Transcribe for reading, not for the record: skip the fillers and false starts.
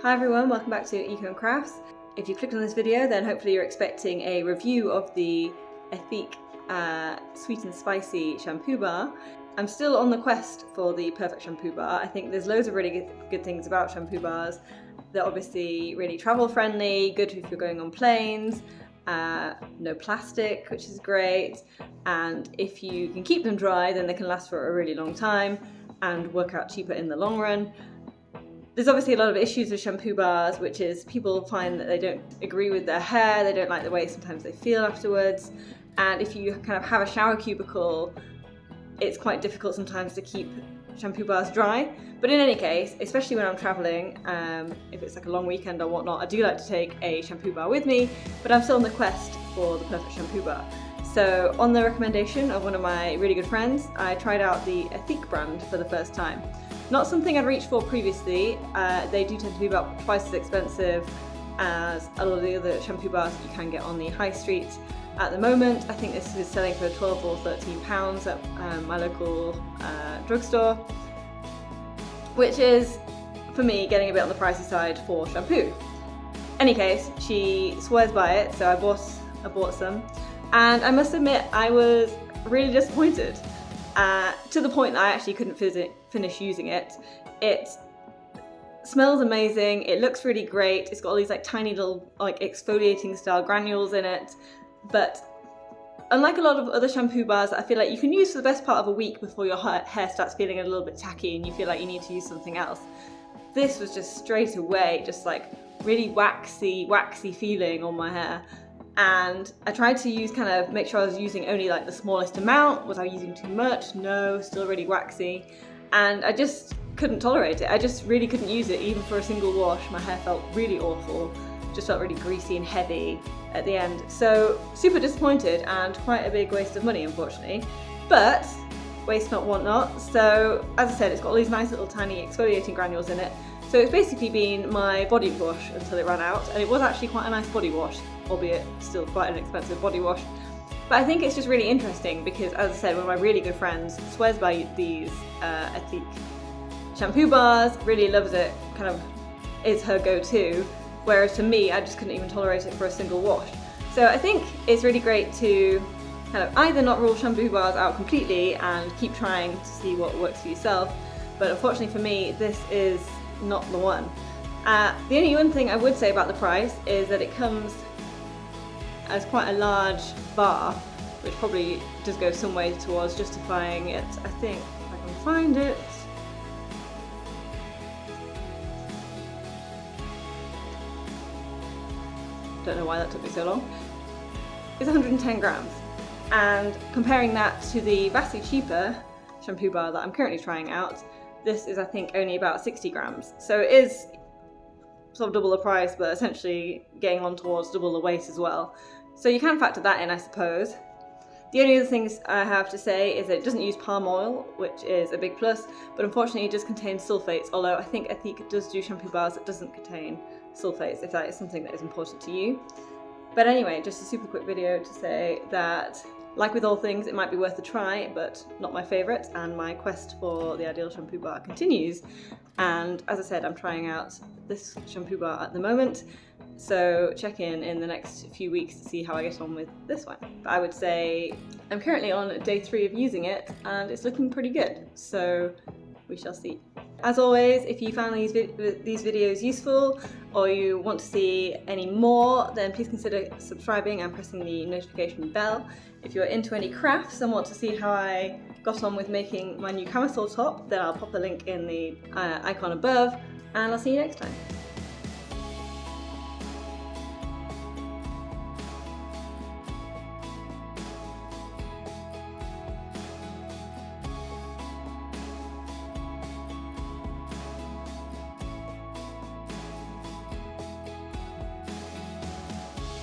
Hi everyone, welcome back to Eco and Crafts. If you clicked on this video, then hopefully you're expecting a review of the Ethique sweet and spicy shampoo bar. I'm still on the quest for the perfect shampoo bar. I think there's loads of really good things about shampoo bars. They're obviously really travel friendly, good if you're going on planes, no plastic, which is great, and if you can keep them dry then they can last for a really long time and work out cheaper in the long run. There's obviously a lot of issues with shampoo bars, which is people find that they don't agree with their hair, they don't like the way sometimes they feel afterwards, and if you kind of have a shower cubicle, it's quite difficult sometimes to keep shampoo bars dry. But in any case, especially when I'm traveling, if it's like a long weekend or whatnot, I do like to take a shampoo bar with me, but I'm still on the quest for the perfect shampoo bar. So on the recommendation of one of my really good friends, I tried out the Ethique brand for the first time. Not something I'd reached for previously. They do tend to be about twice as expensive as a lot of the other shampoo bars that you can get on the high street. At the moment, I think this is selling for 12 or 13 pounds at my local drugstore, which is, for me, getting a bit on the pricey side for shampoo. Any case, she swears by it, so I bought some, and I must admit I was really disappointed. To the point that I actually couldn't finish using it. It smells amazing, it looks really great, it's got all these like tiny little like exfoliating style granules in it, but unlike a lot of other shampoo bars that I feel like you can use for the best part of a week before your hair starts feeling a little bit tacky and you feel like you need to use something else, this was just straight away just like really waxy feeling on my hair. And I tried to make sure I was using only like the smallest amount. Was I using too much? No, still really waxy. And I just couldn't tolerate it. I just really couldn't use it even for a single wash. My hair felt really awful, just felt really greasy and heavy at the end. So super disappointed and quite a big waste of money, unfortunately. But waste not, want not. So as I said, it's got all these nice little tiny exfoliating granules in it. So it's basically been my body wash until it ran out, and it was actually quite a nice body wash, albeit still quite an expensive body wash. But I think it's just really interesting because, as I said, one of my really good friends swears by these Ethique shampoo bars, really loves it, kind of is her go-to, whereas for me, I just couldn't even tolerate it for a single wash. So I think it's really great to kind of either not rule shampoo bars out completely and keep trying to see what works for yourself, but unfortunately for me, this is not the one. The only one thing I would say about the price is that it comes as quite a large bar, which probably does go some way towards justifying it. I think if I can find it. Don't know why that took me so long. It's 110 grams. And comparing that to the vastly cheaper shampoo bar that I'm currently trying out, this is I think only about 60 grams. So it is sort of double the price, but essentially getting on towards double the weight as well. So you can factor that in, I suppose. The only other things I have to say is that it doesn't use palm oil, which is a big plus, but unfortunately it does contain sulfates, although I think Ethique does do shampoo bars that doesn't contain sulfates, if that is something that is important to you. But anyway, just a super quick video to say that, like with all things, it might be worth a try, but not my favourite, and my quest for the ideal shampoo bar continues. And as I said, I'm trying out this shampoo bar at the moment, so check in the next few weeks to see how I get on with this one. But I would say I'm currently on day 3 of using it, and it's looking pretty good, so we shall see. As always, if you found these videos useful or you want to see any more, then please consider subscribing and pressing the notification bell. If you're into any crafts and want to see how I got on with making my new camisole top, then I'll pop a link in the icon above, and I'll see you next time.